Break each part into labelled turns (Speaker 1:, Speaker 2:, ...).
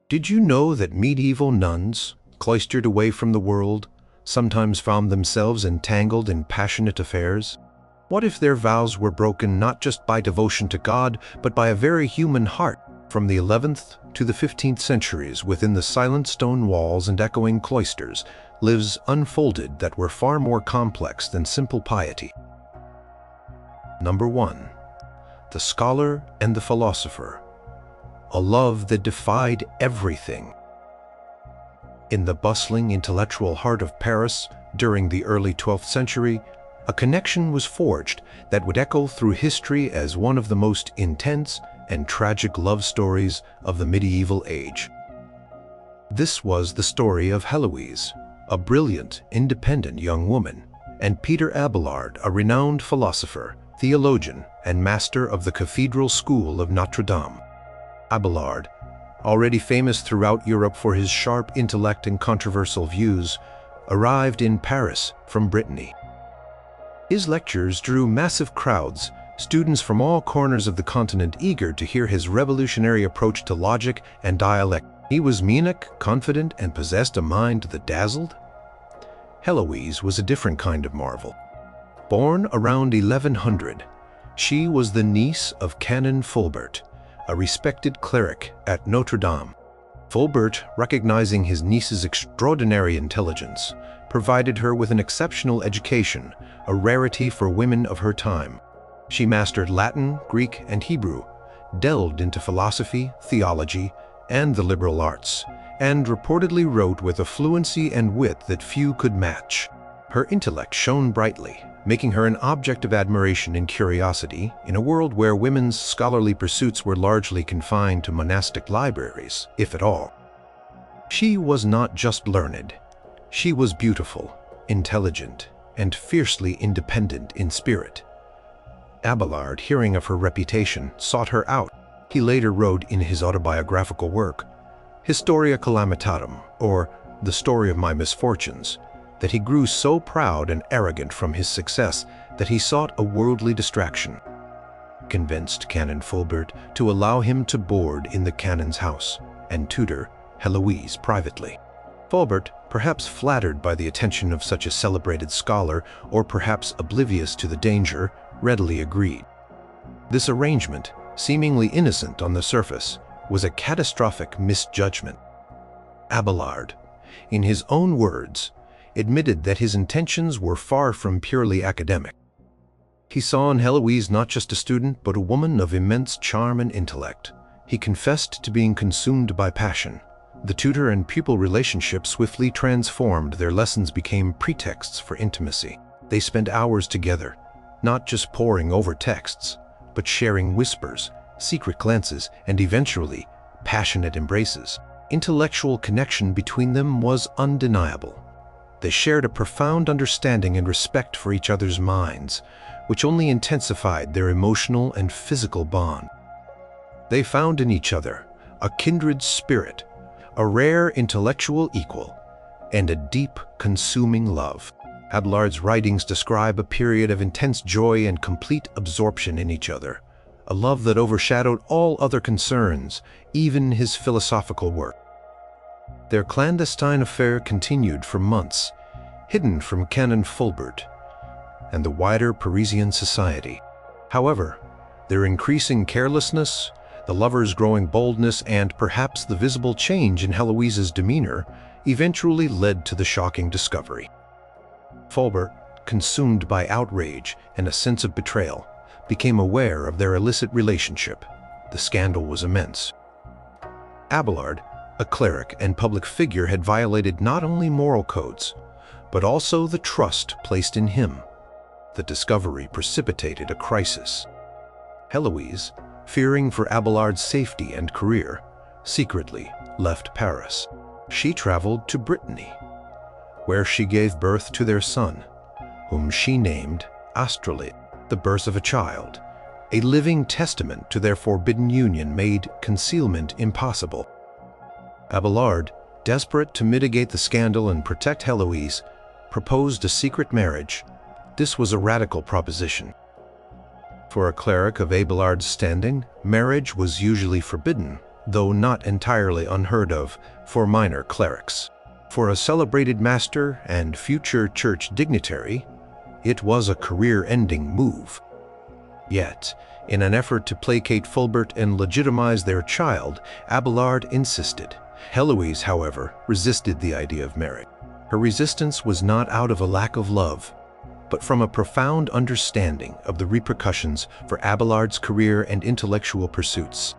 Speaker 1: Did you know that medieval nuns, cloistered away from the world, sometimes found themselves entangled in passionate affairs? What if their vows were broken not just by devotion to God, but by a very human heart? From the 11th to the 15th centuries, within the silent stone walls and echoing cloisters, lives unfolded that were far more complex than simple piety. Number 1. The Scholar and the Philosopher. A love that defied everything. In the bustling intellectual heart of Paris, during the early 12th century, a connection was forged that would echo through history as one of the most intense and tragic love stories of the medieval age. This was the story of Heloise, a brilliant, independent young woman, and Peter Abelard, a renowned philosopher, theologian, and master of the Cathedral School of Notre Dame. Abelard, already famous throughout Europe for his sharp intellect and controversial views, arrived in Paris from Brittany. His lectures drew massive crowds, students from all corners of the continent eager to hear his revolutionary approach to logic and dialect. He was Munich, confident, and possessed a mind that dazzled. Heloise was a different kind of marvel. Born around 1100, she was the niece of Canon Fulbert, a respected cleric at Notre Dame. Fulbert, recognizing his niece's extraordinary intelligence, provided her with an exceptional education, a rarity for women of her time. She mastered Latin, Greek, and Hebrew, delved into philosophy, theology, and the liberal arts, and reportedly wrote with a fluency and wit that few could match. Her intellect shone brightly, making her an object of admiration and curiosity in a world where women's scholarly pursuits were largely confined to monastic libraries, if at all. She was not just learned. She was beautiful, intelligent, and fiercely independent in spirit. Abelard, hearing of her reputation, sought her out. He later wrote in his autobiographical work, Historia Calamitatum, or The Story of My Misfortunes, that he grew so proud and arrogant from his success that he sought a worldly distraction. Convinced Canon Fulbert to allow him to board in the canon's house and tutor Heloise privately. Fulbert, perhaps flattered by the attention of such a celebrated scholar, or perhaps oblivious to the danger, readily agreed. This arrangement, seemingly innocent on the surface, was a catastrophic misjudgment. Abelard, in his own words, admitted that his intentions were far from purely academic. He saw in Heloise not just a student, but a woman of immense charm and intellect. He confessed to being consumed by passion. The tutor and pupil relationship swiftly transformed. Their lessons became pretexts for intimacy. They spent hours together, not just poring over texts, but sharing whispers, secret glances, and eventually passionate embraces. Intellectual connection between them was undeniable. They shared a profound understanding and respect for each other's minds, which only intensified their emotional and physical bond. They found in each other a kindred spirit, a rare intellectual equal, and a deep, consuming love. Abelard's writings describe a period of intense joy and complete absorption in each other, a love that overshadowed all other concerns, even his philosophical work. Their clandestine affair continued for months, hidden from Canon Fulbert and the wider Parisian society. However, their increasing carelessness, the lovers' growing boldness, and perhaps the visible change in Heloise's demeanor eventually led to the shocking discovery. Fulbert, consumed by outrage and a sense of betrayal, became aware of their illicit relationship. The scandal was immense. Abelard, a cleric and public figure, had violated not only moral codes, but also the trust placed in him. The discovery precipitated a crisis. Heloise, fearing for Abelard's safety and career, secretly left Paris. She traveled to Brittany, where she gave birth to their son, whom she named Astrolabe. The birth of a child, a living testament to their forbidden union, made concealment impossible. Abelard, desperate to mitigate the scandal and protect Heloise, proposed a secret marriage. This was a radical proposition. For a cleric of Abelard's standing, marriage was usually forbidden, though not entirely unheard of for minor clerics. For a celebrated master and future church dignitary, it was a career-ending move. Yet, in an effort to placate Fulbert and legitimize their child, Abelard insisted. Heloise, however, resisted the idea of marriage. Her resistance was not out of a lack of love, but from a profound understanding of the repercussions for Abelard's career and intellectual pursuits.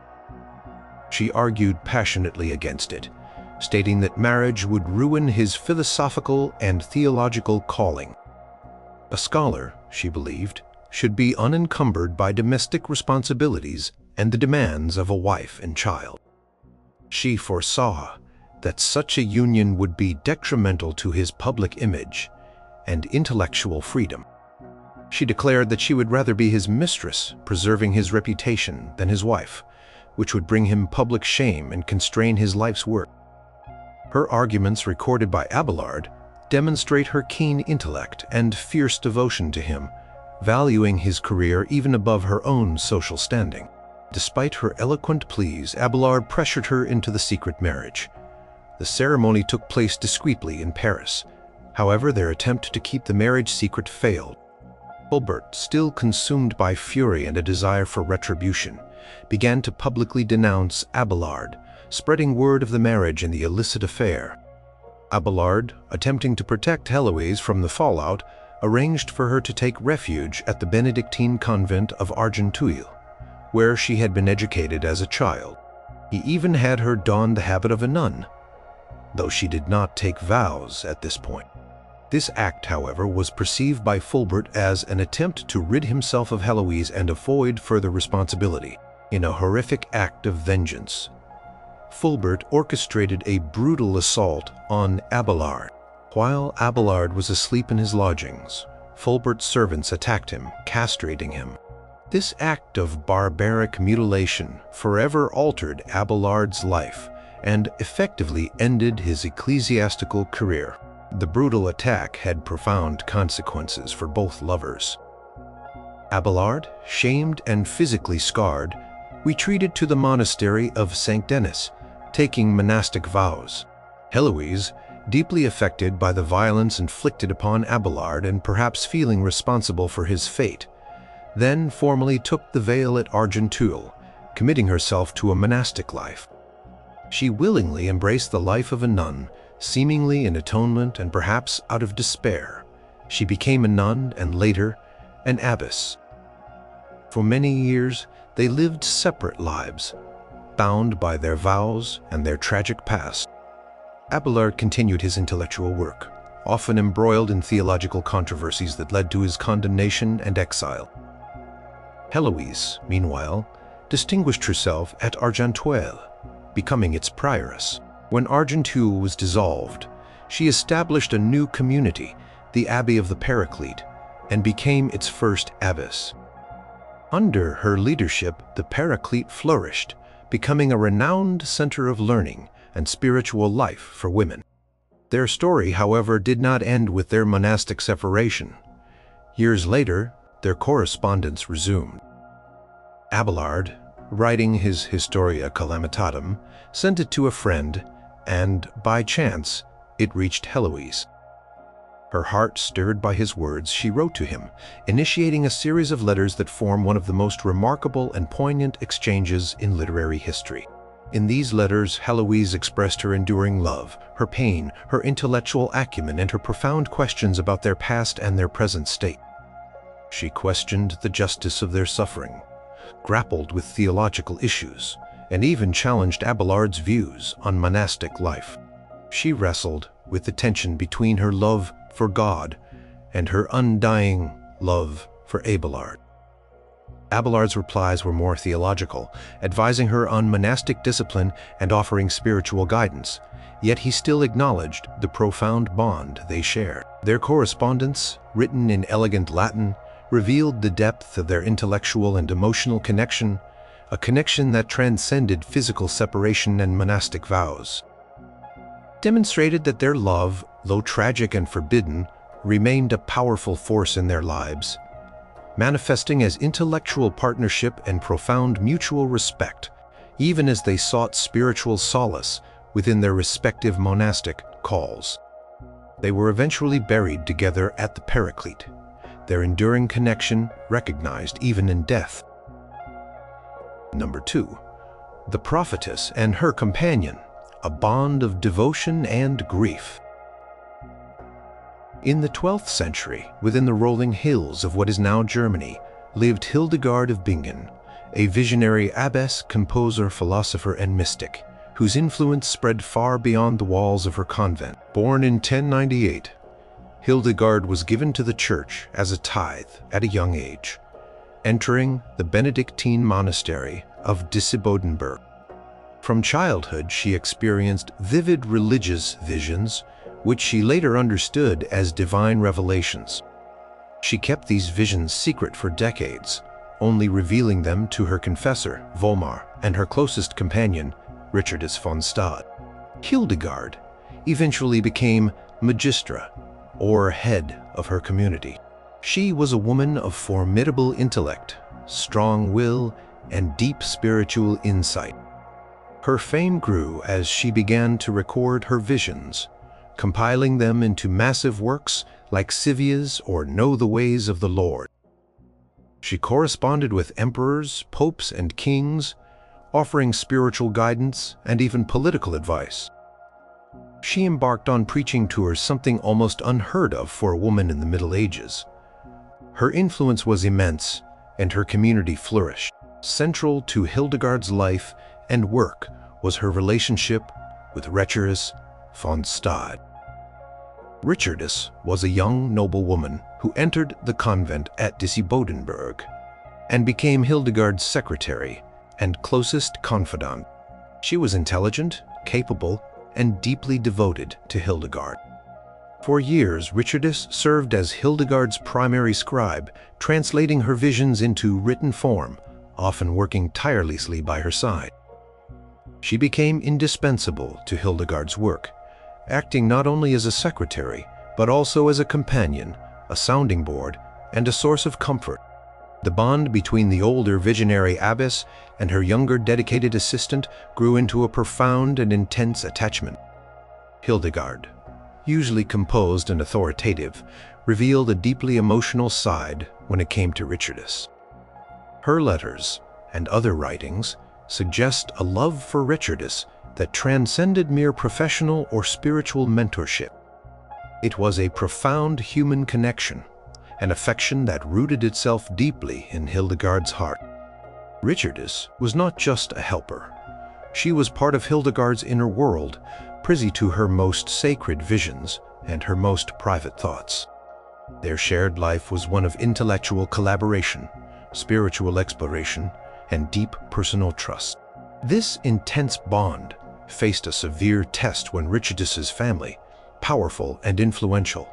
Speaker 1: She argued passionately against it, stating that marriage would ruin his philosophical and theological calling. A scholar, she believed, should be unencumbered by domestic responsibilities and the demands of a wife and child. She foresaw that such a union would be detrimental to his public image and intellectual freedom. She declared that she would rather be his mistress, preserving his reputation, than his wife, which would bring him public shame and constrain his life's work. Her arguments, recorded by Abelard, demonstrate her keen intellect and fierce devotion to him, valuing his career even above her own social standing. Despite her eloquent pleas, Abelard pressured her into the secret marriage. The ceremony took place discreetly in Paris. However, their attempt to keep the marriage secret failed. Fulbert, still consumed by fury and a desire for retribution, began to publicly denounce Abelard, spreading word of the marriage and the illicit affair. Abelard, attempting to protect Heloise from the fallout, arranged for her to take refuge at the Benedictine convent of Argenteuil, where she had been educated as a child. He even had her don the habit of a nun, though she did not take vows at this point. This act, however, was perceived by Fulbert as an attempt to rid himself of Heloise and avoid further responsibility. In a horrific act of vengeance, Fulbert orchestrated a brutal assault on Abelard. While Abelard was asleep in his lodgings, Fulbert's servants attacked him, castrating him. This act of barbaric mutilation forever altered Abelard's life and effectively ended his ecclesiastical career. The brutal attack had profound consequences for both lovers. Abelard, shamed and physically scarred, retreated to the monastery of St. Denis, taking monastic vows. Heloise, deeply affected by the violence inflicted upon Abelard and perhaps feeling responsible for his fate, then formally took the veil at Argenteuil, committing herself to a monastic life. She willingly embraced the life of a nun, seemingly in atonement and perhaps out of despair. She became a nun and later an abbess. For many years, they lived separate lives, bound by their vows and their tragic past. Abelard continued his intellectual work, often embroiled in theological controversies that led to his condemnation and exile. Heloise, meanwhile, distinguished herself at Argenteuil, becoming its prioress. When Argenteuil was dissolved, she established a new community, the Abbey of the Paraclete, and became its first abbess. Under her leadership, the Paraclete flourished, becoming a renowned center of learning and spiritual life for women. Their story, however, did not end with their monastic separation. Years later, their correspondence resumed. Abelard, writing his Historia Calamitatum, sent it to a friend, and, by chance, it reached Heloise. Her heart stirred by his words, she wrote to him, initiating a series of letters that form one of the most remarkable and poignant exchanges in literary history. In these letters, Heloise expressed her enduring love, her pain, her intellectual acumen, and her profound questions about their past and their present state. She questioned the justice of their suffering, grappled with theological issues, and even challenged Abelard's views on monastic life. She wrestled with the tension between her love for God and her undying love for Abelard. Abelard's replies were more theological, advising her on monastic discipline and offering spiritual guidance, yet he still acknowledged the profound bond they shared. Their correspondence, written in elegant Latin, revealed the depth of their intellectual and emotional connection, a connection that transcended physical separation and monastic vows. Demonstrated that their love, though tragic and forbidden, remained a powerful force in their lives, manifesting as intellectual partnership and profound mutual respect, even as they sought spiritual solace within their respective monastic calls. They were eventually buried together at the Paraclete, their enduring connection recognized even in death. Number 2. The prophetess and her companion, a bond of devotion and grief. In the 12th century, within the rolling hills of what is now Germany, lived Hildegard of Bingen, a visionary abbess, composer, philosopher, and mystic, whose influence spread far beyond the walls of her convent. Born in 1098, Hildegard was given to the church as a tithe at a young age, entering the Benedictine monastery of Disibodenberg. From childhood, she experienced vivid religious visions, which she later understood as divine revelations. She kept these visions secret for decades, only revealing them to her confessor, Volmar, and her closest companion, Richardus von Stade. Hildegard eventually became magistra, or head of her community. She was a woman of formidable intellect, strong will, and deep spiritual insight. Her fame grew as she began to record her visions, compiling them into massive works like Civias or Know the Ways of the Lord. She corresponded with emperors, popes, and kings, offering spiritual guidance and even political advice. She embarked on preaching tours, something almost unheard of for a woman in the Middle Ages. Her influence was immense, and her community flourished. Central to Hildegard's life and work was her relationship with Richardus von Stade. Richardus was a young noblewoman who entered the convent at Disibodenberg and became Hildegard's secretary and closest confidant. She was intelligent, capable, and deeply devoted to Hildegard. For years, Richardus served as Hildegard's primary scribe, translating her visions into written form, often working tirelessly by her side. She became indispensable to Hildegard's work, acting not only as a secretary, but also as a companion, a sounding board, and a source of comfort. The bond between the older visionary abbess and her younger dedicated assistant grew into a profound and intense attachment. Hildegard, usually composed and authoritative, revealed a deeply emotional side when it came to Richardus. Her letters and other writings suggest a love for Richardus that transcended mere professional or spiritual mentorship. It was a profound human connection, an affection that rooted itself deeply in Hildegard's heart. Richardus was not just a helper. She was part of Hildegard's inner world, privy to her most sacred visions and her most private thoughts. Their shared life was one of intellectual collaboration, spiritual exploration, and deep personal trust. This intense bond faced a severe test when Richardus's family, powerful and influential,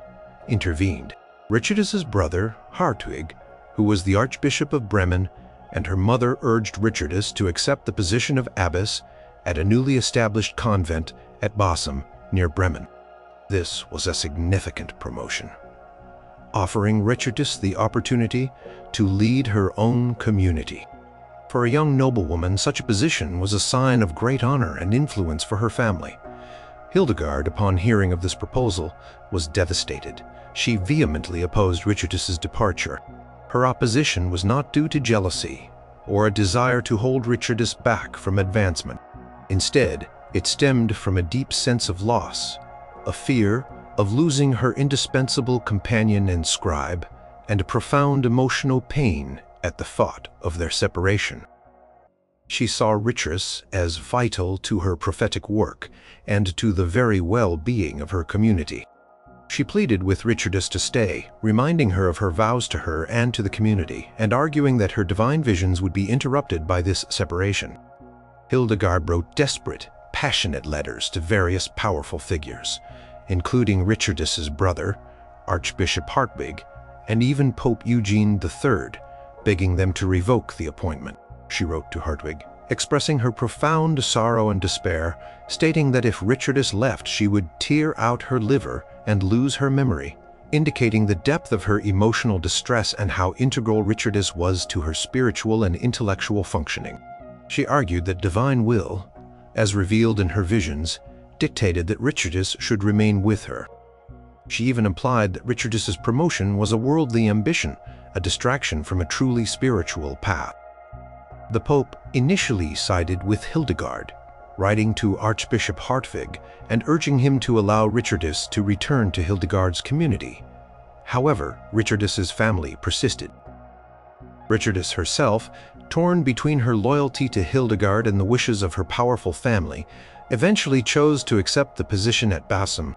Speaker 1: intervened. Richardus's brother, Hartwig, who was the Archbishop of Bremen, and her mother urged Richardus to accept the position of abbess at a newly established convent at Basum, near Bremen. This was a significant promotion, offering Richardus the opportunity to lead her own community. For a young noblewoman, such a position was a sign of great honor and influence for her family. Hildegard, upon hearing of this proposal, was devastated. She vehemently opposed Richardus's departure. Her opposition was not due to jealousy or a desire to hold Richardus back from advancement. Instead, it stemmed from a deep sense of loss, a fear of losing her indispensable companion and scribe, and a profound emotional pain at the thought of their separation. She saw Richardus as vital to her prophetic work and to the very well-being of her community. She pleaded with Richardus to stay, reminding her of her vows to her and to the community, and arguing that her divine visions would be interrupted by this separation. Hildegard wrote desperate, passionate letters to various powerful figures, including Richardus's brother, Archbishop Hartwig, and even Pope Eugene III, begging them to revoke the appointment. She wrote to Hartwig, expressing her profound sorrow and despair, stating that if Richardus left, she would tear out her liver and lose her memory, indicating the depth of her emotional distress and how integral Richardus was to her spiritual and intellectual functioning. She argued that divine will, as revealed in her visions, dictated that Richardus should remain with her. She even implied that Richardus's promotion was a worldly ambition, a distraction from a truly spiritual path. The Pope initially sided with Hildegard, writing to Archbishop Hartwig and urging him to allow Richardus to return to Hildegard's community. However, Richardus's family persisted. Richardus herself, torn between her loyalty to Hildegard and the wishes of her powerful family, eventually chose to accept the position at Basum.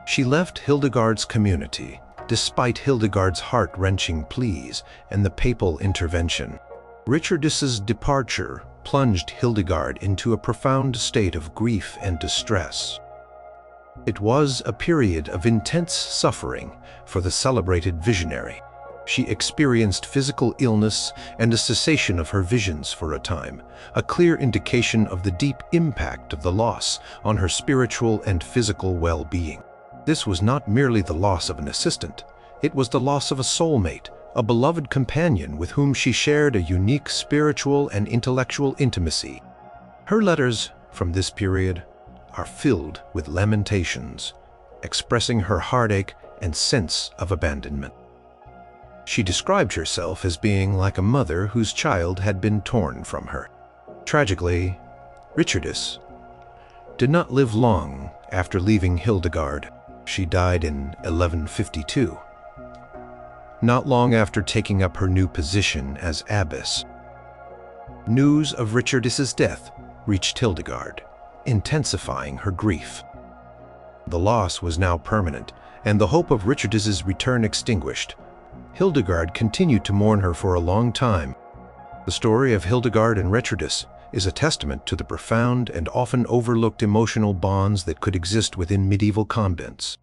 Speaker 1: She left Hildegard's community, despite Hildegard's heart-wrenching pleas and the papal intervention. Richardus's departure plunged Hildegard into a profound state of grief and distress. It was a period of intense suffering for the celebrated visionary. She experienced physical illness and a cessation of her visions for a time, a clear indication of the deep impact of the loss on her spiritual and physical well-being. This was not merely the loss of an assistant, it was the loss of a soulmate, a beloved companion with whom she shared a unique spiritual and intellectual intimacy. Her letters from this period are filled with lamentations, expressing her heartache and sense of abandonment. She described herself as being like a mother whose child had been torn from her. Tragically, Richardus did not live long after leaving Hildegard. She died in 1152, not long after taking up her new position as abbess. News of Richardus's death reached Hildegard, intensifying her grief. The loss was now permanent, and the hope of Richardus's return extinguished. Hildegard continued to mourn her for a long time. The story of Hildegard and Richardus is a testament to the profound and often overlooked emotional bonds that could exist within medieval convents.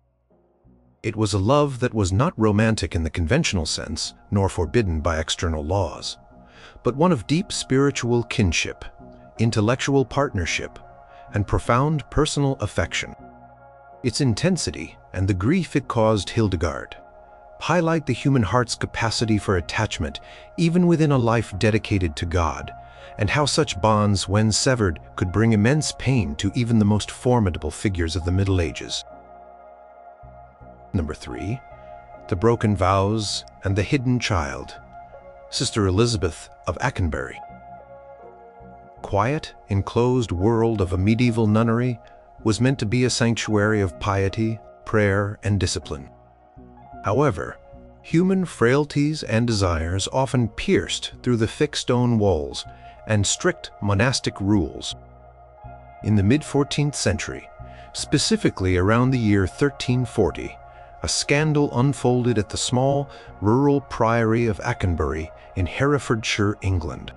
Speaker 1: It was a love that was not romantic in the conventional sense, nor forbidden by external laws, but one of deep spiritual kinship, intellectual partnership, and profound personal affection. Its intensity and the grief it caused Hildegard highlight the human heart's capacity for attachment even within a life dedicated to God, and how such bonds, when severed, could bring immense pain to even the most formidable figures of the Middle Ages. Number 3. The Broken Vows and the Hidden Child. Sister Elizabeth of Ackenbury. Quiet, enclosed world of a medieval nunnery was meant to be a sanctuary of piety, prayer, and discipline. However, human frailties and desires often pierced through the thick stone walls and strict monastic rules. In the mid-14th century, specifically around the year 1340, a scandal unfolded at the small, rural priory of Ackenbury in Herefordshire, England.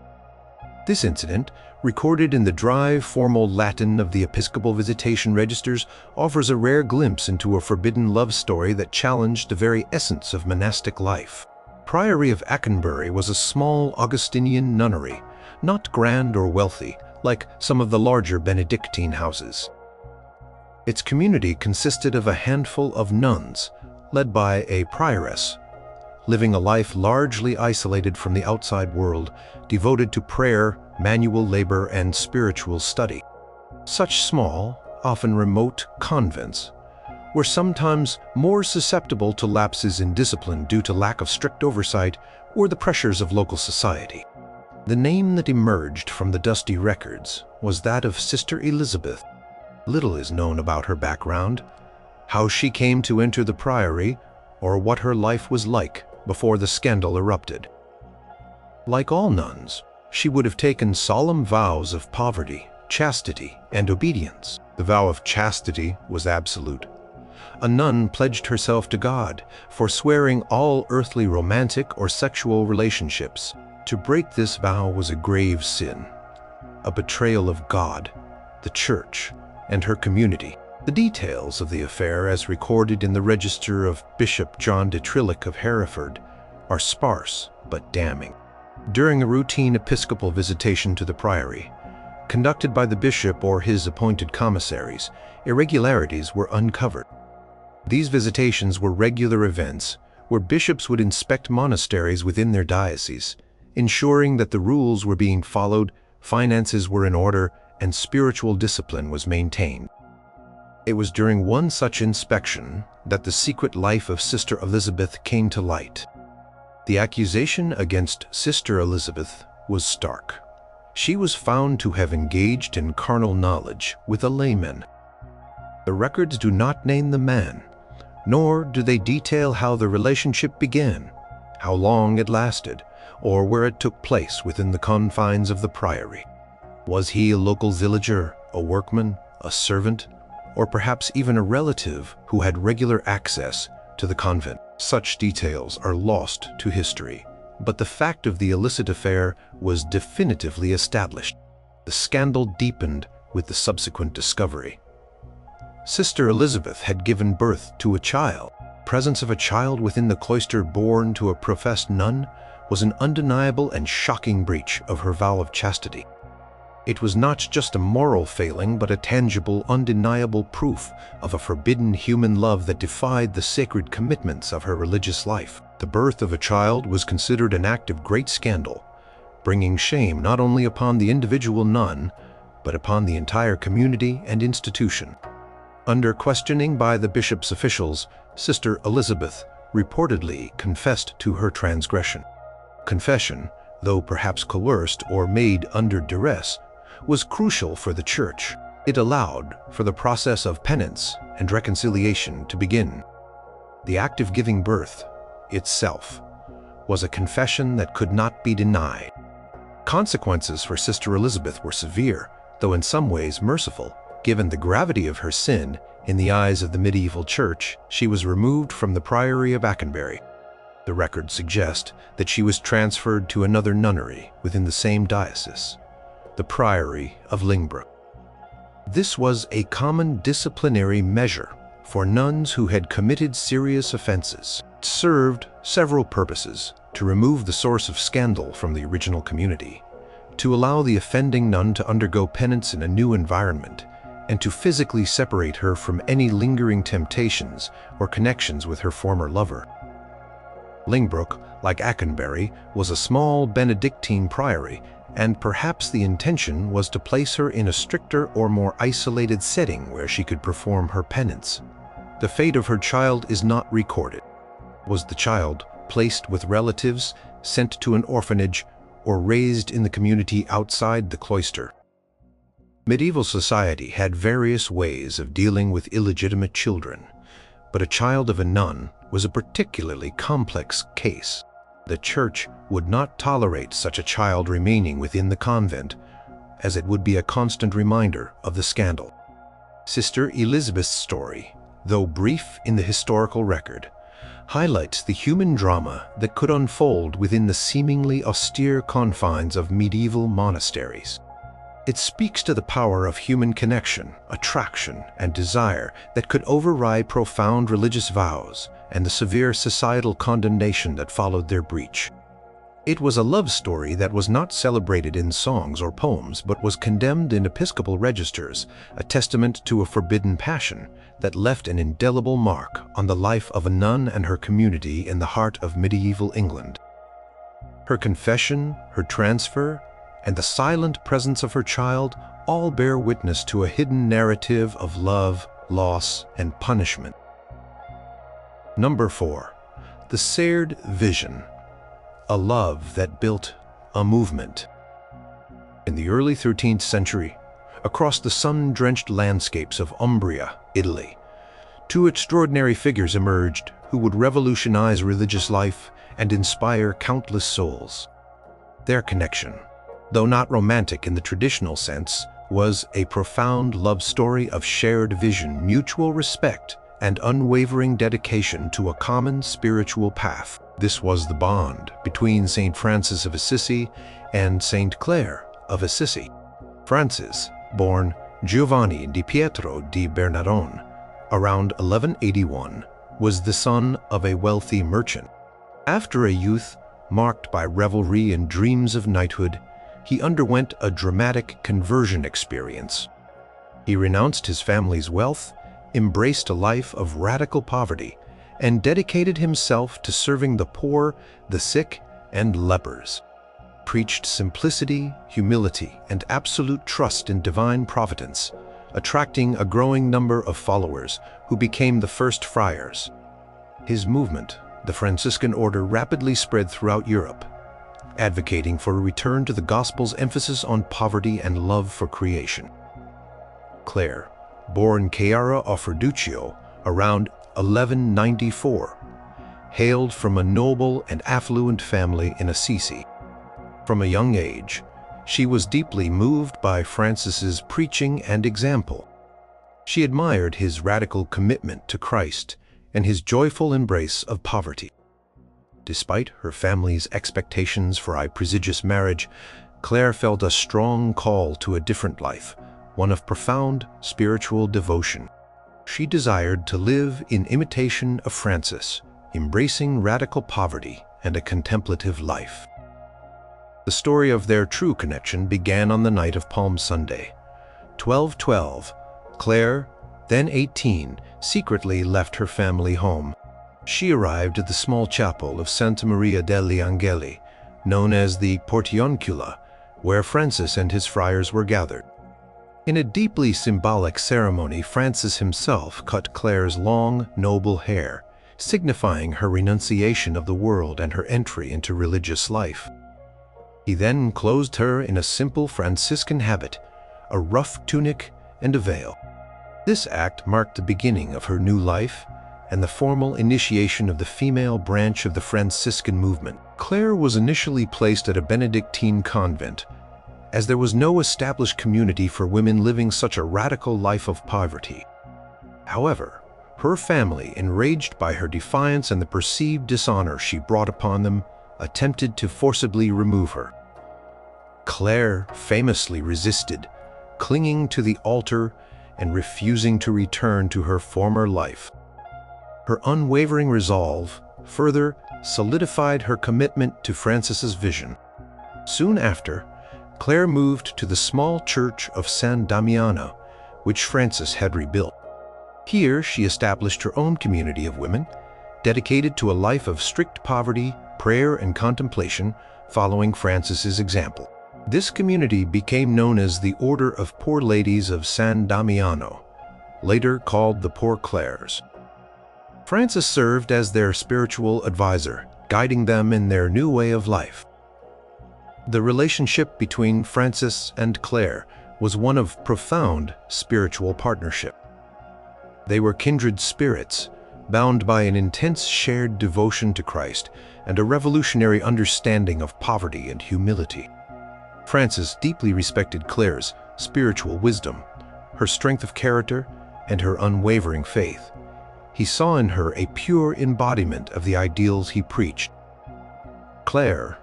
Speaker 1: This incident, recorded in the dry, formal Latin of the Episcopal Visitation Registers, offers a rare glimpse into a forbidden love story that challenged the very essence of monastic life. Priory of Ackenbury was a small Augustinian nunnery, not grand or wealthy, like some of the larger Benedictine houses. Its community consisted of a handful of nuns, led by a prioress, living a life largely isolated from the outside world, devoted to prayer, manual labor, and spiritual study. Such small, often remote convents were sometimes more susceptible to lapses in discipline due to lack of strict oversight or the pressures of local society. The name that emerged from the dusty records was that of Sister Elizabeth. Little is known about her background, how she came to enter the priory, or what her life was like before the scandal erupted. Like all nuns, she would have taken solemn vows of poverty, chastity, and obedience. The vow of chastity was absolute. A nun pledged herself to God, forswearing all earthly romantic or sexual relationships. To break this vow was a grave sin, a betrayal of God, the Church, and her community. The details of the affair, as recorded in the register of Bishop John de Trillick of Hereford, are sparse but damning. During a routine episcopal visitation to the priory, conducted by the bishop or his appointed commissaries, irregularities were uncovered. These visitations were regular events where bishops would inspect monasteries within their diocese, ensuring that the rules were being followed finances were in order, and spiritual discipline was maintained. It was during one such inspection that the secret life of Sister Elizabeth came to light. The accusation against Sister Elizabeth was stark. She was found to have engaged in carnal knowledge with a layman. The records do not name the man, nor do they detail how the relationship began, how long it lasted, or where it took place within the confines of the priory. Was he a local villager, a workman, a servant, or perhaps even a relative who had regular access to the convent? Such details are lost to history, but the fact of the illicit affair was definitively established. The scandal deepened with the subsequent discovery. Sister Elizabeth had given birth to a child. The presence of a child within the cloister born to a professed nun was an undeniable and shocking breach of her vow of chastity. It was not just a moral failing, but a tangible, undeniable proof of a forbidden human love that defied the sacred commitments of her religious life. The birth of a child was considered an act of great scandal, bringing shame not only upon the individual nun, but upon the entire community and institution. Under questioning by the bishop's officials, Sister Elizabeth reportedly confessed to her transgression. Confession, though perhaps coerced or made under duress, was crucial for the Church. It allowed for the process of penance and reconciliation to begin. The act of giving birth itself was a confession that could not be denied. Consequences for Sister Elizabeth were severe, though in some ways merciful. Given the gravity of her sin, in the eyes of the medieval Church, she was removed from the priory of Ackenbury. The records suggest that she was transferred to another nunnery within the same diocese, the Priory of Lingbrook. This was a common disciplinary measure for nuns who had committed serious offenses. It served several purposes: to remove the source of scandal from the original community, to allow the offending nun to undergo penance in a new environment, and to physically separate her from any lingering temptations or connections with her former lover. Lingbrook, like Ackenbury, was a small Benedictine priory, and perhaps the intention was to place her in a stricter or more isolated setting where she could perform her penance. The fate of her child is not recorded. Was the child placed with relatives, sent to an orphanage, or raised in the community outside the cloister? Medieval society had various ways of dealing with illegitimate children, but a child of a nun was a particularly complex case. The Church would not tolerate such a child remaining within the convent, as it would be a constant reminder of the scandal. Sister Elizabeth's story, though brief in the historical record, highlights the human drama that could unfold within the seemingly austere confines of medieval monasteries. It speaks to the power of human connection, attraction, and desire that could override profound religious vows and the severe societal condemnation that followed their breach. It was a love story that was not celebrated in songs or poems, but was condemned in episcopal registers, a testament to a forbidden passion that left an indelible mark on the life of a nun and her community in the heart of medieval England. Her confession, her transfer, and the silent presence of her child all bear witness to a hidden narrative of love, loss, and punishment. Number 4. The Shared Vision. A love that built a movement. In the early 13th century, across the sun-drenched landscapes of Umbria, Italy, two extraordinary figures emerged who would revolutionize religious life and inspire countless souls. Their connection, though not romantic in the traditional sense, was a profound love story of shared vision, mutual respect, and unwavering dedication to a common spiritual path. This was the bond between St. Francis of Assisi and St. Clare of Assisi. Francis, born Giovanni di Pietro di Bernardone around 1181, was the son of a wealthy merchant. After a youth marked by revelry and dreams of knighthood, he underwent a dramatic conversion experience. He renounced his family's wealth, embraced a life of radical poverty, and dedicated himself to serving the poor, the sick, and lepers. preached simplicity, humility, and absolute trust in divine providence, attracting a growing number of followers who became the first friars. His movement, the Franciscan order, rapidly spread throughout Europe, advocating for a return to the Gospel's emphasis on poverty and love for creation. Clare, born Chiara of Ferduccio around 1194, hailed from a noble and affluent family in Assisi. From a young age, she was deeply moved by Francis's preaching and example. She admired his radical commitment to Christ and his joyful embrace of poverty. Despite her family's expectations for a prestigious marriage, Clare felt a strong call to a different life, one of profound spiritual devotion. She desired to live in imitation of Francis, embracing radical poverty and a contemplative life. The story of their true connection began on the night of Palm Sunday. 1212, Clare, then 18, secretly left her family home. She arrived at the small chapel of Santa Maria degli Angeli, known as the Portioncula, where Francis and his friars were gathered. In a deeply symbolic ceremony, Francis himself cut Clare's long, noble hair, signifying her renunciation of the world and her entry into religious life. He then clothed her in a simple Franciscan habit, a rough tunic and a veil. This act marked the beginning of her new life and the formal initiation of the female branch of the Franciscan movement. Clare was initially placed at a Benedictine convent, as there was no established community for women living such a radical life of poverty. However, her family, enraged by her defiance and the perceived dishonor she brought upon them, attempted to forcibly remove her. Clare famously resisted, clinging to the altar and refusing to return to her former life. Her unwavering resolve further solidified her commitment to Francis's vision. Soon after, Clare moved to the small church of San Damiano, which Francis had rebuilt. Here she established her own community of women, dedicated to a life of strict poverty, prayer, and contemplation, following Francis's example. This community became known as the Order of Poor Ladies of San Damiano, later called the Poor Clares. Francis served as their spiritual advisor, guiding them in their new way of life. The relationship between Francis and Clare was one of profound spiritual partnership. They were kindred spirits, bound by an intense shared devotion to Christ and a revolutionary understanding of poverty and humility. Francis deeply respected Clare's spiritual wisdom, her strength of character, and her unwavering faith. He saw in her a pure embodiment of the ideals he preached. Clare,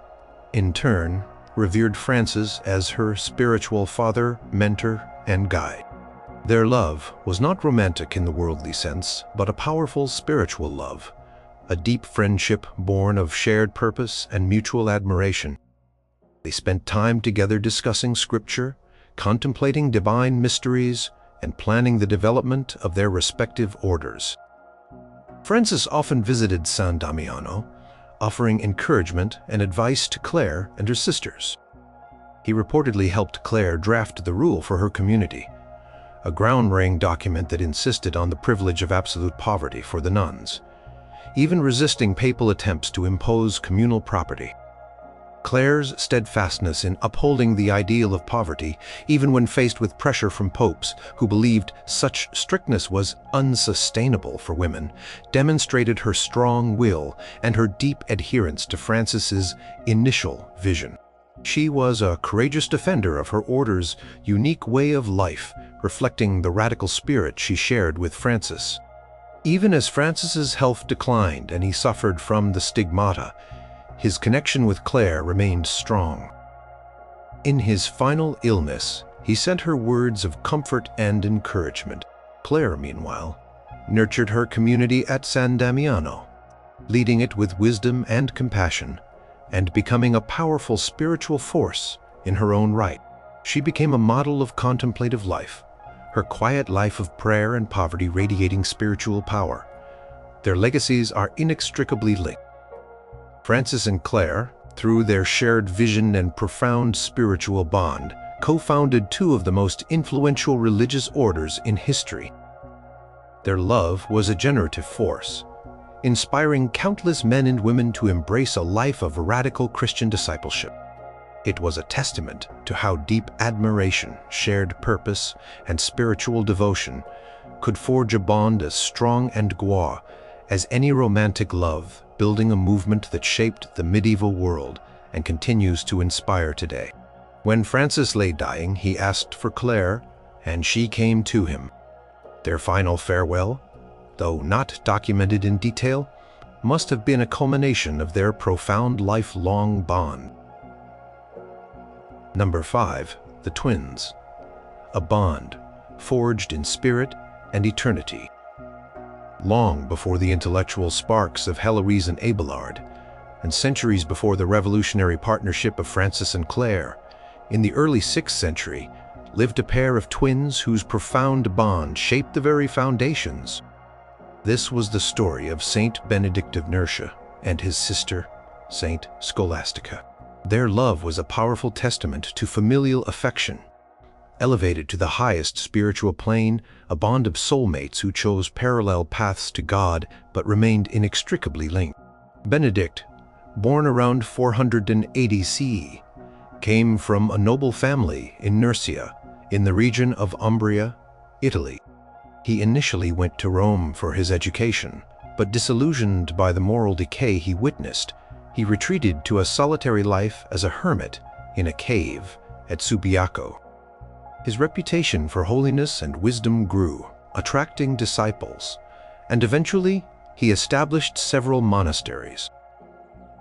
Speaker 1: in turn, revered Francis as her spiritual father, mentor, and guide. Their love was not romantic in the worldly sense, but a powerful spiritual love, a deep friendship born of shared purpose and mutual admiration. They spent time together discussing scripture, contemplating divine mysteries, and planning the development of their respective orders. Francis often visited San Damiano, offering encouragement and advice to Clare and her sisters. He reportedly helped Clare draft the rule for her community, a groundbreaking document that insisted on the privilege of absolute poverty for the nuns, even resisting papal attempts to impose communal property. Clare's steadfastness in upholding the ideal of poverty, even when faced with pressure from popes who believed such strictness was unsustainable for women, demonstrated her strong will and her deep adherence to Francis's initial vision. She was a courageous defender of her order's unique way of life, reflecting the radical spirit she shared with Francis. Even as Francis's health declined and he suffered from the stigmata, his connection with Clare remained strong. In his final illness, he sent her words of comfort and encouragement. Clare, meanwhile, nurtured her community at San Damiano, leading it with wisdom and compassion, and becoming a powerful spiritual force in her own right. She became a model of contemplative life, her quiet life of prayer and poverty radiating spiritual power. Their legacies are inextricably linked. Francis and Clare, through their shared vision and profound spiritual bond, co-founded two of the most influential religious orders in history. Their love was a generative force, inspiring countless men and women to embrace a life of radical Christian discipleship. It was a testament to how deep admiration, shared purpose, and spiritual devotion could forge a bond as strong and gua as any romantic love, building a movement that shaped the medieval world and continues to inspire today. When Francis lay dying, he asked for Claire, and she came to him. Their final farewell, though not documented in detail, must have been a culmination of their profound lifelong bond. Number 5. The twins. A bond forged in spirit and eternity. Long before the intellectual sparks of Heloise and Abelard, and centuries before the revolutionary partnership of Francis and Claire, in the early 6th century, lived a pair of twins whose profound bond shaped the very foundations. This was the story of Saint Benedict of Nursia and his sister, Saint Scholastica. Their love was a powerful testament to familial affection. Elevated to the highest spiritual plane, a bond of soulmates who chose parallel paths to God but remained inextricably linked. Benedict, born around 480 CE, came from a noble family in Nursia, in the region of Umbria, Italy. He initially went to Rome for his education, but disillusioned by the moral decay he witnessed, he retreated to a solitary life as a hermit in a cave at Subiaco. His reputation for holiness and wisdom grew, attracting disciples, and eventually he established several monasteries.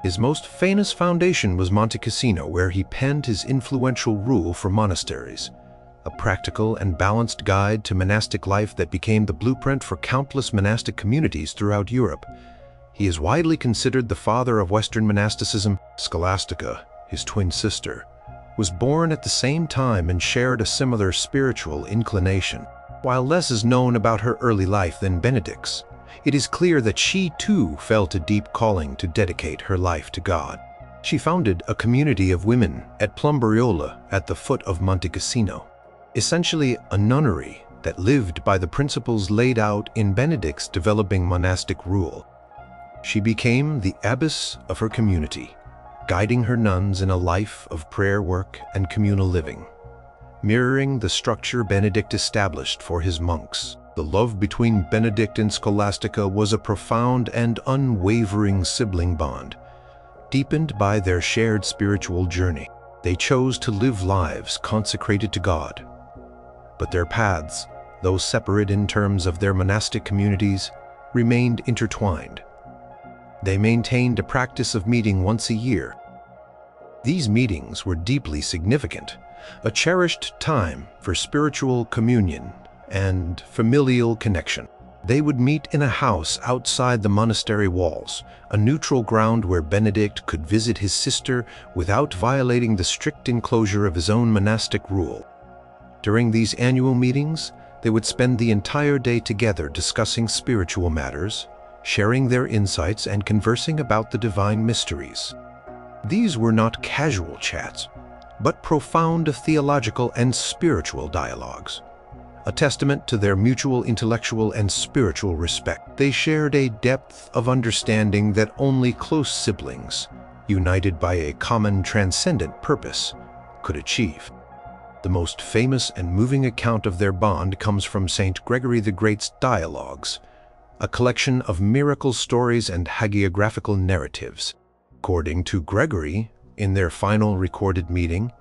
Speaker 1: His most famous foundation was Monte Cassino, where he penned his influential rule for monasteries, a practical and balanced guide to monastic life that became the blueprint for countless monastic communities throughout Europe. He is widely considered the father of Western monasticism. Scholastica, his twin sister, was born at the same time and shared a similar spiritual inclination. While less is known about her early life than Benedict's, it is clear that she too felt a deep calling to dedicate her life to God. She founded a community of women at Plumbariola at the foot of Monte Cassino, essentially a nunnery that lived by the principles laid out in Benedict's developing monastic rule. She became the abbess of her community, guiding her nuns in a life of prayer work and communal living. Mirroring the structure Benedict established for his monks, the love between Benedict and Scholastica was a profound and unwavering sibling bond, deepened by their shared spiritual journey. They chose to live lives consecrated to God, but their paths, though separate in terms of their monastic communities, remained intertwined. They maintained a practice of meeting once a year. These meetings were deeply significant, a cherished time for spiritual communion and familial connection. They would meet in a house outside the monastery walls, a neutral ground where Benedict could visit his sister without violating the strict enclosure of his own monastic rule. During these annual meetings, they would spend the entire day together discussing spiritual matters, sharing their insights and conversing about the divine mysteries. These were not casual chats, but profound theological and spiritual dialogues, a testament to their mutual intellectual and spiritual respect. They shared a depth of understanding that only close siblings, united by a common transcendent purpose, could achieve. The most famous and moving account of their bond comes from Saint Gregory the Great's Dialogues, a collection of miracle stories and hagiographical narratives. According to Gregory, in their final recorded meeting,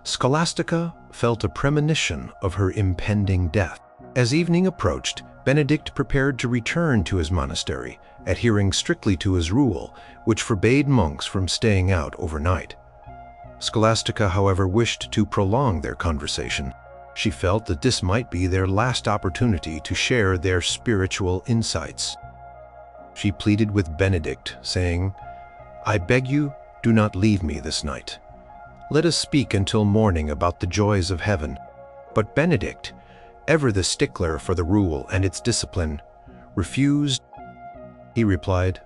Speaker 1: Scholastica felt a premonition of her impending death. As evening approached, Benedict prepared to return to his monastery, adhering strictly to his rule, which forbade monks from staying out overnight. Scholastica, however, wished to prolong their conversation. She felt that this might be their last opportunity to share their spiritual insights. She pleaded with Benedict, saying, "I beg you, do not leave me this night. Let us speak until morning about the joys of heaven." But Benedict, ever the stickler for the rule and its discipline, refused. He replied,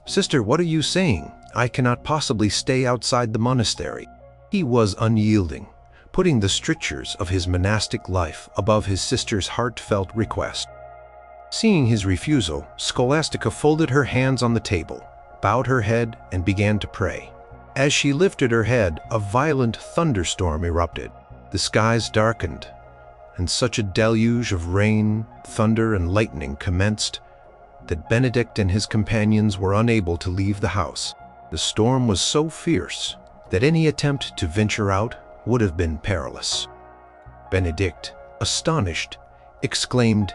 Speaker 1: "Sister, what are you saying? I cannot possibly stay outside the monastery." He was unyielding, putting the strictures of his monastic life above his sister's heartfelt request. Seeing his refusal, Scholastica folded her hands on the table, bowed her head, and began to pray. As she lifted her head, a violent thunderstorm erupted. The skies darkened, and such a deluge of rain, thunder, and lightning commenced that Benedict and his companions were unable to leave the house. The storm was so fierce that any attempt to venture out would have been perilous. Benedict, astonished, exclaimed,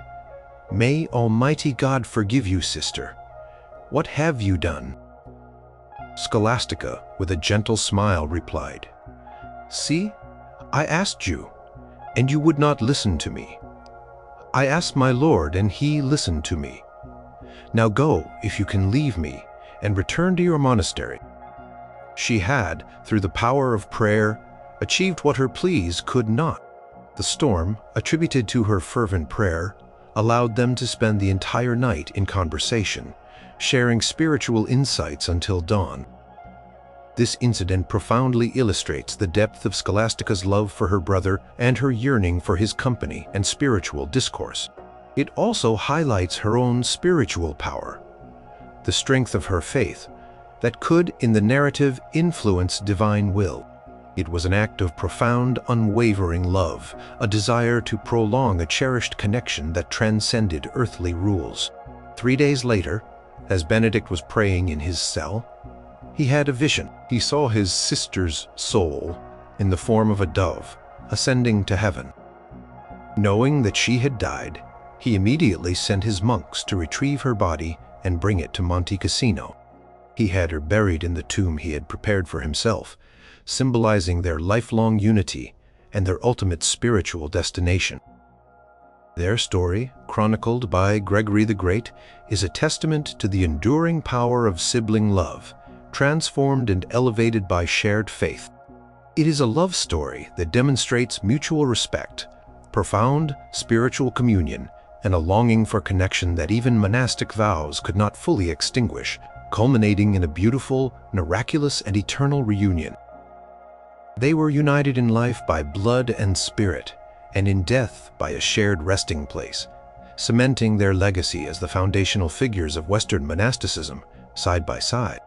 Speaker 1: "May Almighty God forgive you, sister. What have you done?" Scholastica, with a gentle smile, replied, "See, I asked you, and you would not listen to me. I asked my Lord, and he listened to me. Now go, if you can leave me, and return to your monastery." She had, through the power of prayer, achieved what her pleas could not. The storm, attributed to her fervent prayer, allowed them to spend the entire night in conversation, sharing spiritual insights until dawn. This incident profoundly illustrates the depth of Scholastica's love for her brother and her yearning for his company and spiritual discourse. It also highlights her own spiritual power, the strength of her faith that could, in the narrative, influence divine will. It was an act of profound, unwavering love, a desire to prolong a cherished connection that transcended earthly rules. 3 days later, as Benedict was praying in his cell, he had a vision. He saw his sister's soul, in the form of a dove, ascending to heaven. Knowing that she had died, he immediately sent his monks to retrieve her body and bring it to Monte Cassino. He had her buried in the tomb he had prepared for himself, symbolizing their lifelong unity and their ultimate spiritual destination. Their story, chronicled by Gregory the Great, is a testament to the enduring power of sibling love, transformed and elevated by shared faith. It is a love story that demonstrates mutual respect, profound spiritual communion, and a longing for connection that even monastic vows could not fully extinguish, culminating in a beautiful, miraculous, and eternal reunion. They were united in life by blood and spirit, and in death by a shared resting place, cementing their legacy as the foundational figures of Western monasticism, side by side.